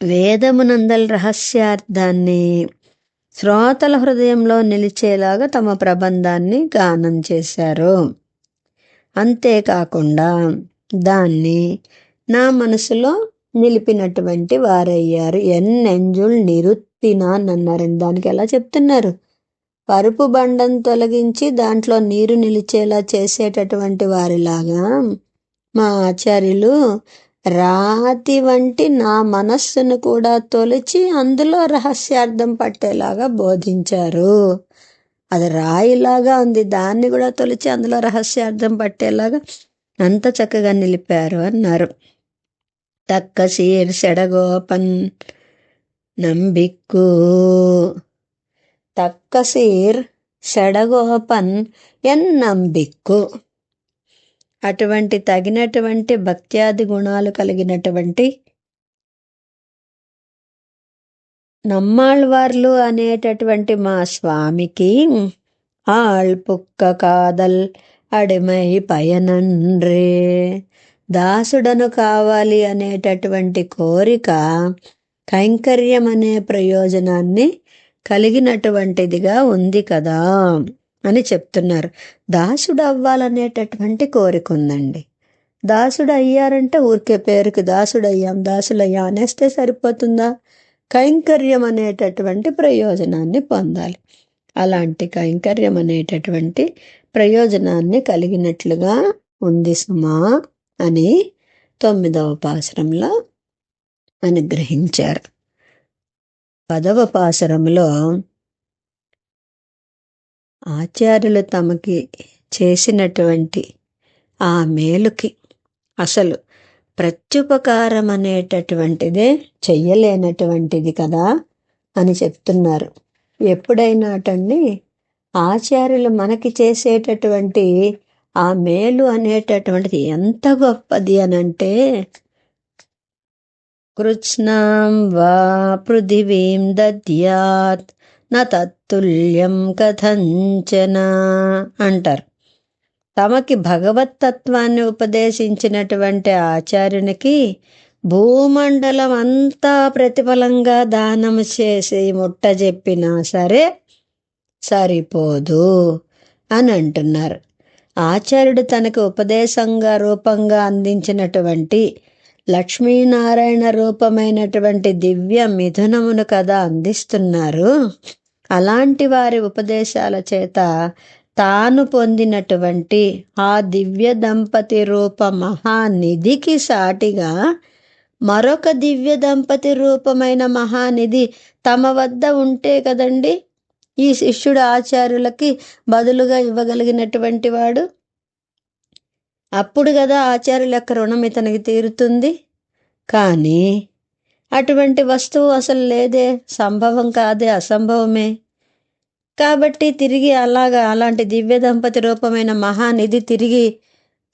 వేదమునందల రహస్యార్థాన్ని శ్రోతల హృదయంలో నిలిచేలాగా తమ ప్రబంధాన్ని గానం చేశారు. అంతేకాకుండా దాన్ని నా మనసులో నిలిపినటువంటి వారయ్యారు. ఎన్నెంజుల్ నిరుత్తినాన్ అన్నారు. దానికి ఎలా చెప్తున్నారు? పరుపు బండం తొలగించి దాంట్లో నీరు నిలిచేలా చేసేటటువంటి వారిలాగా మా ఆచార్యులు రాతి వంటి నా మనస్సును కూడా తొలిచి అందులో రహస్యార్థం పట్టేలాగా బోధించారు. అది రాయిలాగా ఉంది, దాన్ని కూడా తొలిచి అందులో రహస్యార్థం పట్టేలాగా అంత చక్కగా నిలిపారు అన్నారు. తక్క సీర్ సెడగోపన్ నంబిక్కు. తక్క సీర్ షడగోపన్ ఎన్నంబిక్కు. అటువంటి తగినటువంటి భక్త్యాది గుణాలు కలిగినటువంటి నమ్మాళ్వార్లు అనేటటువంటి మా స్వామికి ఆళ్పుక్క కాదల్ అడిమై పయనండ్రే. దాసుడను కావాలి అనేటటువంటి కోరిక కైంకర్యం అనే ప్రయోజనాన్ని కలిగినటువంటిదిగా ఉంది కదా అని చెప్తున్నారు. దాసుడు అవ్వాలనేటటువంటి కోరిక ఉందండి. దాసుడు అయ్యారంటే ఊరికే పేరుకి దాసుడయ్యాం దాసులయ్యాం అనేస్తే సరిపోతుందా? కైంకర్యం అనేటటువంటి ప్రయోజనాన్ని పొందాలి. అలాంటి కైంకర్యం అనేటటువంటి ప్రయోజనాన్ని కలిగినట్లుగా ఉంది సుమా అని 9వ పాసురంలో అనుగ్రహించారు. 10వ పాసురంలో ఆచార్యులు తమకి చేసినటువంటి ఆ మేలుకి అసలు ప్రత్యుపకారం అనేటటువంటిదే చెయ్యలేనటువంటిది కదా అని చెప్తున్నారు. ఎప్పుడైనాటండి ఆచార్యులు మనకి చేసేటటువంటి ఆ మేలు అనేటటువంటిది ఎంత గొప్పది అనంటే, కృత్స్నాం వా పృథివీం దద్యాత్ న తత్తుల్యం కథంచన అంటారు. తమకి భగవత్తత్వాన్ని ఉపదేశించినటువంటి ఆచార్యునికి భూమండలం అంతా ప్రతిఫలంగా దానం చేసి ముట్ట చెప్పినా సరే సరిపోదు అని అంటున్నారు. ఆచార్యుడు తనకు ఉపదేశంగా రూపంగా అందించినటువంటి లక్ష్మీనారాయణ రూపమైనటువంటి దివ్య మిథునమును కదా అందిస్తున్నారు. అలాంటి వారి ఉపదేశాల చేత తాను పొందినటువంటి ఆ దివ్య దంపతి రూప మహానిధికి సాటిగా మరొక దివ్య దంపతి రూపమైన మహానిధి తమ వద్ద ఉంటే కదండి ఈ శిష్యుడు ఆచార్యులకి బదులుగా ఇవ్వగలిగినటువంటి వాడు. అప్పుడు కదా ఆచార్యుల యొక్క రుణం ఇతనికి తీరుతుంది. కానీ అటువంటి వస్తువు అసలు లేదే, సంభవం కాదే, అసంభవమే. కాబట్టి తిరిగి అలాంటి దివ్య దంపతి రూపమైన మహానిధి తిరిగి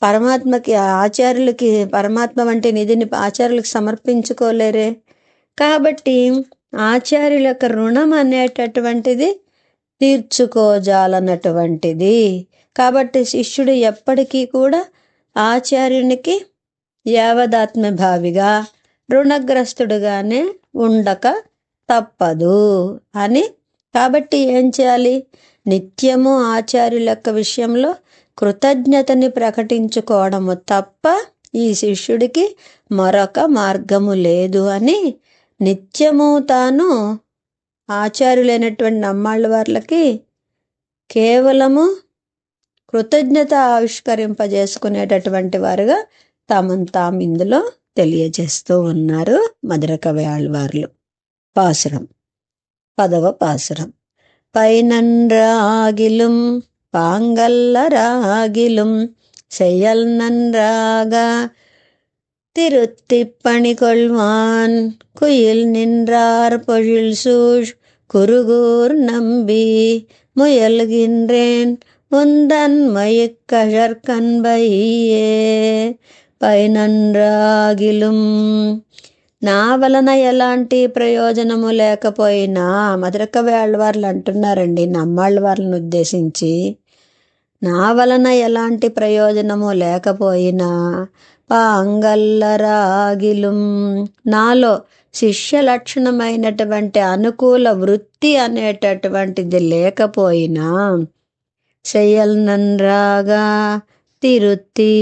పరమాత్మకి ఆచార్యులకి పరమాత్మ వంటి నిధిని ఆచార్యులకు సమర్పించుకోలేరే. కాబట్టి ఆచార్యుల యొక్క రుణం అనేటటువంటిది తీర్చుకోజాలన్నటువంటిది. కాబట్టి శిష్యుడు ఎప్పటికీ కూడా ఆచార్యునికి యావదాత్మభావిగా రుణగ్రస్తుడుగానే ఉండక తప్పదు అని. కాబట్టి ఏం చేయాలి? నిత్యము ఆచార్యుల యొక్క విషయంలో కృతజ్ఞతని ప్రకటించుకోవడము తప్ప ఈ శిష్యుడికి మరొక మార్గము లేదు అని నిత్యము తాను ఆచార్యులైనటువంటి నమ్మాళ్ళ వార్లకి కేవలము కృతజ్ఞత ఆవిష్కరింపజేసుకునేటటువంటి వారుగా తమను తాము ఇందులో తెలియజేస్తూ ఉన్నారు మధురకవి ఆళ్వార్లు. పాసురం 10వ పాసురం. పైనన్రాగిலும் பாங்கல்லராகிலும் செயல் நன்றாக திருத்திப்பணி கொள்வான் குயில் நின்றார் பொழில் சூழ் குருகூர் நம்பி முயல்கின்றேன் உந்தன் மயக்கழற்கண்பையே. పైనన్రాగిலும் నా వలన ఎలాంటి ప్రయోజనము లేకపోయినా, మధురకవి ఆళ్వార్లు అంటున్నారండి నమ్మాళ్ళ వారిని ఉద్దేశించి, నా వలన ఎలాంటి ప్రయోజనము లేకపోయినా పాంగల్లరాగిலும் నాలో శిష్య లక్షణమైనటువంటి అనుకూల వృత్తి అనేటటువంటిది లేకపోయినా, செயல் நன்றாக తిరుత్తి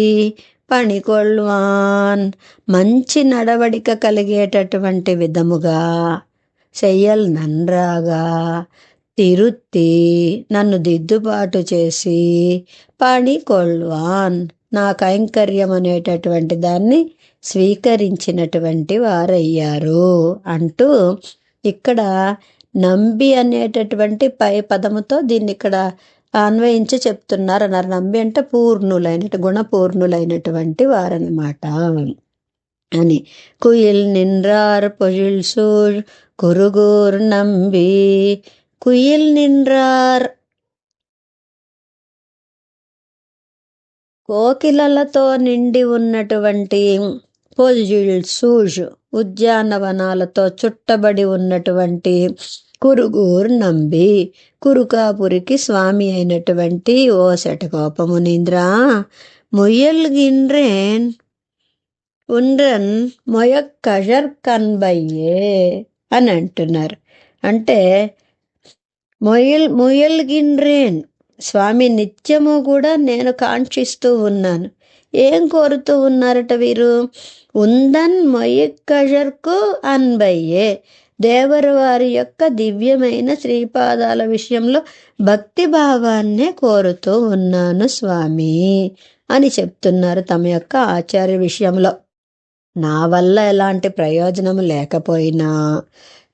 పణికొల్వాన్ మంచి నడవడిక కలిగేటటువంటి విధముగా, செயல் నన్రాగా తిరుత్తి నన్ను దిద్దుబాటు చేసి, పణికొల్వాన్ నా కైంకర్యం అనేటటువంటి దాన్ని స్వీకరించినటువంటి వారయ్యారు అంటూ ఇక్కడ నంబి అనేటటువంటి పై పదముతో దీన్ని ఇక్కడ అన్వయించి చెప్తున్నారు అన్నారు. నంబి అంటే గుణపూర్ణులైనటువంటి వారన్నమాట అని. కుయిల్ నిన్రార్ పొజిల్ సూర్ కురుగూర్ నంబి. కుయిల్ నిన్రార్ కోకిలలతో నిండి ఉన్నటువంటి పొజిల్ సూజ్ ఉద్యానవనాలతో చుట్టబడి ఉన్నటువంటి కురుగూర్ నంబి కురుకాపురికి స్వామి అయినటువంటి ఓ శటకోపమునీంద్ర ముయల్గిన్రేన్ ఉండ్రన్ మొయక్కజర్ కన్బయ్యే అని అంటున్నారు. అంటే ముయల్గిన్రేన్ స్వామి నిత్యము కూడా నేను కాంక్షిస్తూ ఉన్నాను. ఏం కోరుతూ ఉన్నారట వీరు? ఉందన్ మొయక్కజర్కు అన్బయ్యే దేవరు వారి యొక్క దివ్యమైన శ్రీపాదాల విషయంలో భక్తి భావాన్నే కోరుతూ ఉన్నాను స్వామి అని చెప్తున్నారు తమ యొక్క ఆచార్య విషయంలో. నా వల్ల ఎలాంటి ప్రయోజనం లేకపోయినా,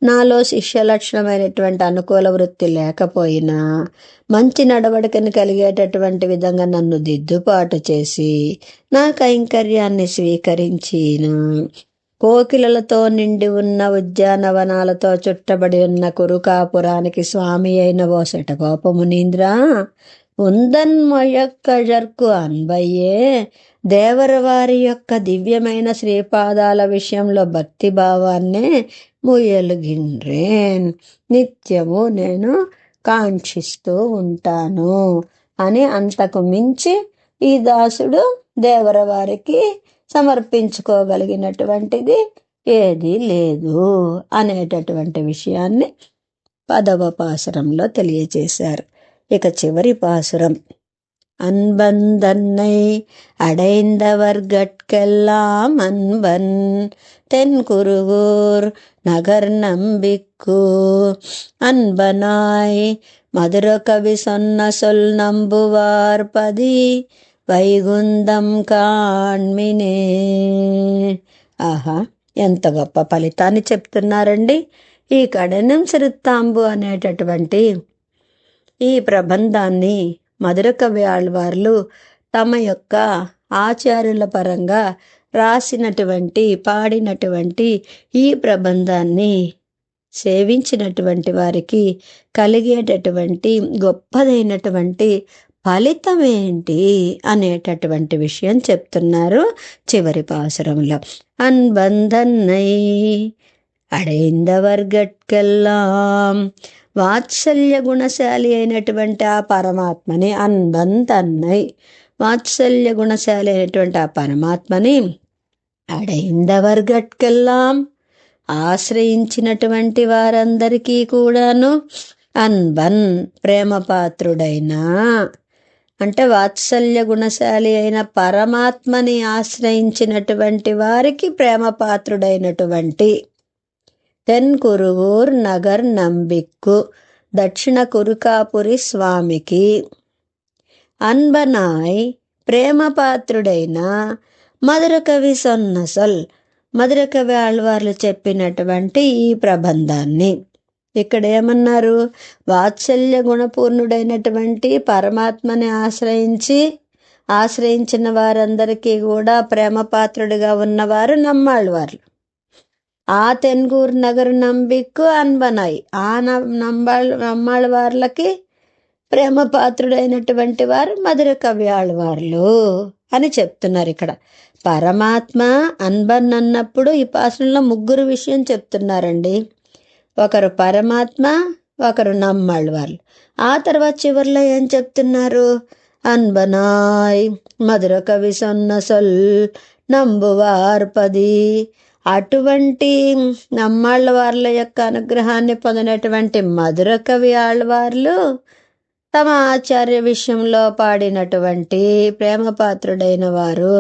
నాలో శిష్య లక్షణమైనటువంటి అనుకూల వృత్తి లేకపోయినా, మంచి నడవడికను కలిగేటటువంటి విధంగా నన్ను దిద్దుబాటు చేసి నా కైంకర్యాన్ని స్వీకరించిన కోకిలలతో నిండి ఉన్న ఉద్యానవనాలతో చుట్టబడి ఉన్న కురుకాపురానికి స్వామి అయిన ఓ శటకోపమునీంద్ర ఉందన్ మొయక్కజర్కు అన్బయ్యే దేవరవారి యొక్క దివ్యమైన శ్రీపాదాల విషయంలో భక్తి భావాన్నే ముయలుగిన్రేన్ నిత్యము నేను కాంక్షిస్తూ ఉంటాను అని అంతకు మించి ఈ దాసుడు దేవరవారికి సమర్పించుకోగలిగినటువంటిది ఏదీ లేదు అనేటటువంటి విషయాన్ని 10వ పాసురంలో తెలియజేశారు. ఇక చివరి పాసురం அன்பந்தன்னை அடைந்தவர்கட்கெல்லாம் அன்பன் தென்குருகூர் நகர் நம்பிக்கு அன்பனாய் மதுர கவி சொன்ன சொல் நம்புவார் பதி వైగుందం కాణ్మినే. ఆహా, ఎంత గొప్ప ఫలితాన్ని చెప్తున్నారండి. ఈ కడనం సిరుత్తాంబు అనేటటువంటి ఈ ప్రబంధాన్ని మధుర కవి ఆళ్వార్లు తమ యొక్క ఆచార్యుల పరంగా రాసినటువంటి పాడినటువంటి ఈ ప్రబంధాన్ని సేవించినటువంటి వారికి కలిగేటటువంటి గొప్పదైనటువంటి ఫలితం ఏంటి అనేటటువంటి విషయం చెప్తున్నారు చివరి పాసురంలో. అన్బంధన్నై అడైందవర్గట్కెల్లాం వాత్సల్య గుణశాలి అయినటువంటి ఆ పరమాత్మని అన్బంధన్నై వాత్సల్య గుణశాలి అయినటువంటి ఆ పరమాత్మని అడైందవర్గట్కెల్లాం ఆశ్రయించినటువంటి వారందరికీ కూడాను అన్బన్ ప్రేమపాత్రుడైనా అంటే వాత్సల్య గుణశాలి అయిన పరమాత్మని ఆశ్రయించినటువంటి వారికి ప్రేమపాత్రుడైనటువంటి తెన్కురువూర్ నగర్ నంబిక్కు దక్షిణ కురుకాపురి స్వామికి అన్బనాయ్ ప్రేమపాత్రుడైన మధుర కవి సొన్నసొల్ మధుర కవి ఆళ్వార్లు చెప్పినటువంటి ఈ ప్రబంధాన్ని ఇక్కడ ఏమన్నారు? వాత్సల్య గుణపూర్ణుడైనటువంటి పరమాత్మని ఆశ్రయించిన వారందరికీ కూడా ప్రేమపాత్రుడిగా ఉన్నవారు నమ్మాళ్ళవార్లు. ఆ తెన్గూర్ నగరు నంబిక్కు అన్బనాయి ఆ నమ్మాళ్ళవార్లకి ప్రేమపాత్రుడైనటువంటి వారు మధుర కవి ఆళ్వార్లు అని చెప్తున్నారు. ఇక్కడ పరమాత్మ అన్బన్ అన్నప్పుడు ఈ పాసనలో ముగ్గురు విషయం చెప్తున్నారండి. ఒకరు పరమాత్మ, ఒకరు నమ్మాళ్ళవార్లు. ఆ తర్వాత చివరిలో ఏం చెప్తున్నారు? అన్బనాయ్ మధుర కవి సొన్న సొల్ నంబువార్పది అటువంటి నమ్మాళ్ళ వార్ల యొక్క అనుగ్రహాన్ని పొందినటువంటి మధుర కవి ఆళ్వార్లు తమ ఆచార్య విషయంలో పాడినటువంటి ప్రేమపాత్రుడైన వారు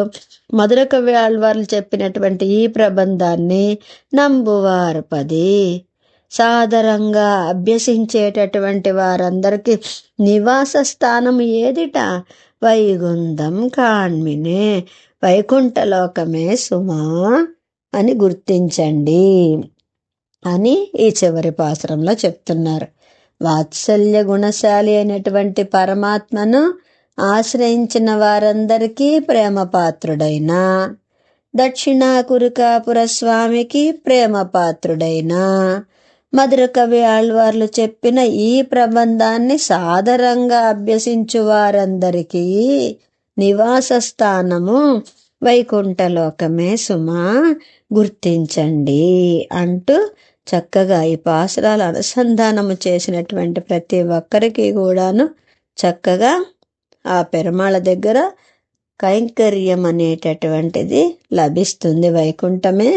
మధుర కవి ఆళ్వార్లు చెప్పినటువంటి ఈ ప్రబంధాన్ని నంబువార్పది సాదరంగా అభ్యసించేటటువంటి వారందరికీ నివాస స్థానం ఏదిట? వైగుందం కాణ్మినే వైకుంఠలోకమే సుమా అని గుర్తించండి అని ఈ చివరి పాసురంలో చెప్తున్నారు. వాత్సల్య గుణశాలి అయినటువంటి పరమాత్మను ఆశ్రయించిన వారందరికీ ప్రేమపాత్రుడైన దక్షిణ కురుకాపుర స్వామికి ప్రేమపాత్రుడైన మధుర కవి ఆళ్వార్లు చెప్పిన ఈ ప్రబంధాన్ని సాదరంగా అభ్యసించు వారందరికీ నివాస స్థానము వైకుంఠలోకమే సుమా, గుర్తించండి అంటూ చక్కగా ఈ పాసురాలు అనుసంధానము చేసినటువంటి ప్రతి ఒక్కరికి కూడాను చక్కగా ఆ పెరుమాళ దగ్గర కైంకర్యం అనేటటువంటిది లభిస్తుంది, వైకుంఠమే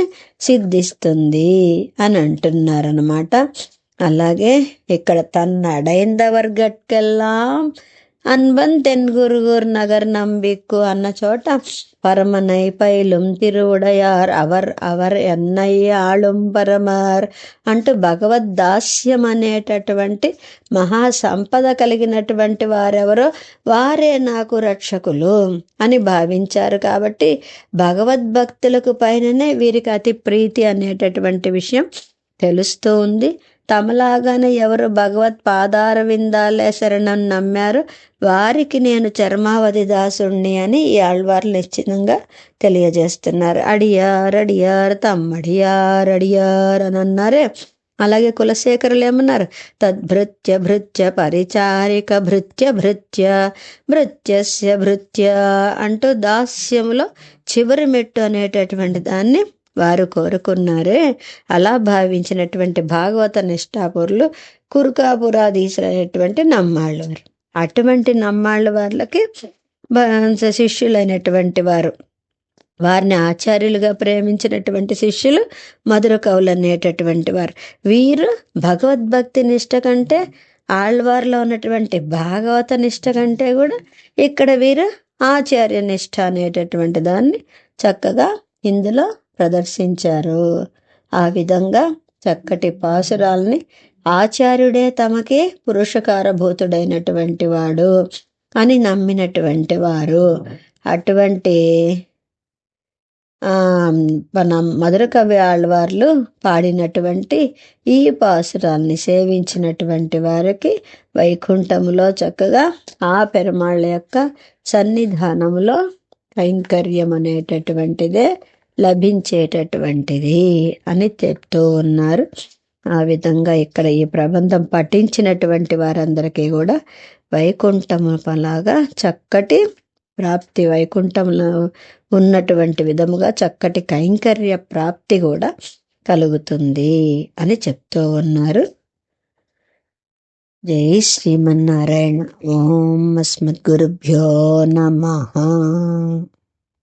సిద్ధిస్తుంది అని అంటున్నారనమాట. అలాగే ఇక్కడ తన్నడైందవర్గట్కెల్లాం అన్బన్ తెన్గురుగూర్ నగర్ నంబిక్కు అన్న చోట పరమనై పైలుం తిరువుడయార్ అవర్ అవర్ ఎన్నయ్య ఆళుం పరమార్ అంటూ భగవద్దాస్యం అనేటటువంటి మహాసంపద కలిగినటువంటి వారెవరో వారే నాకు రక్షకులు అని భావించారు. కాబట్టి భగవద్భక్తులకు పైననే వీరికి అతి ప్రీతి అనేటటువంటి విషయం తెలుస్తూ ఉంది. తమలాగానే ఎవరు భగవత్ పాదార విందాలే శరణం నమ్మారు వారికి నేను చర్మావధి దాసుణ్ణి అని ఈ ఆళ్వార్లు నిశ్చితంగా తెలియజేస్తున్నారు. అడియార్ అడియార్ తమ్మడియార్ అడియార్ అని అన్నారే. అలాగే కులశేఖరులు ఏమన్నారు? తద్భృత్య భృత్య పరిచారిక భృత్య భృత్య భృత్యస్య భృత్య అంటూ దాస్యములో చివరి మెట్టు అనేటటువంటి దాన్ని వారు కోరుకున్నారే. అలా భావించినటువంటి భాగవత నిష్ఠాపరులు కురుకాపురాధీశులు అనేటువంటి నమ్మాళ్ళు వారు. అటువంటి నమ్మాళ్ళ వాళ్ళకి శిష్యులైనటువంటి వారు, వారిని ఆచార్యులుగా ప్రేమించినటువంటి శిష్యులు మధుర కవులు అనేటటువంటి వారు. వీరు భగవద్భక్తి నిష్ట కంటే ఆళ్వార్లో ఉన్నటువంటి భాగవత నిష్ట కంటే కూడా ఇక్కడ వీరు ఆచార్య నిష్ట అనేటటువంటి దాన్ని చక్కగా ఇందులో ప్రదర్శించారు. ఆ విధంగా చక్కటి పాసురాల్ని ఆచార్యుడే తమకి పురుషకారభూతుడైనటువంటి వాడు అని నమ్మినటువంటి వారు. అటువంటి మన మధుర కవి ఆళ్వార్లు పాడినటువంటి ఈ పాసురాల్ని సేవించినటువంటి వారికి వైకుంఠములో చక్కగా ఆ పెరుమాళ్ళ యొక్క సన్నిధానములో కైంకర్యం అనేటటువంటిదే లభించేటటువంటిది అని చెప్తూ ఉన్నారు. ఆ విధంగా ఇక్కడ ఈ ప్రబంధం పఠించినటువంటి వారందరికీ కూడా వైకుంఠములాగా చక్కటి ప్రాప్తి, వైకుంఠంలో ఉన్నటువంటి విధముగా చక్కటి కైంకర్య ప్రాప్తి కూడా కలుగుతుంది అని చెప్తూ ఉన్నారు. జై శ్రీమన్నారాయణ. ఓం అస్మద్గురుభ్యో నమః.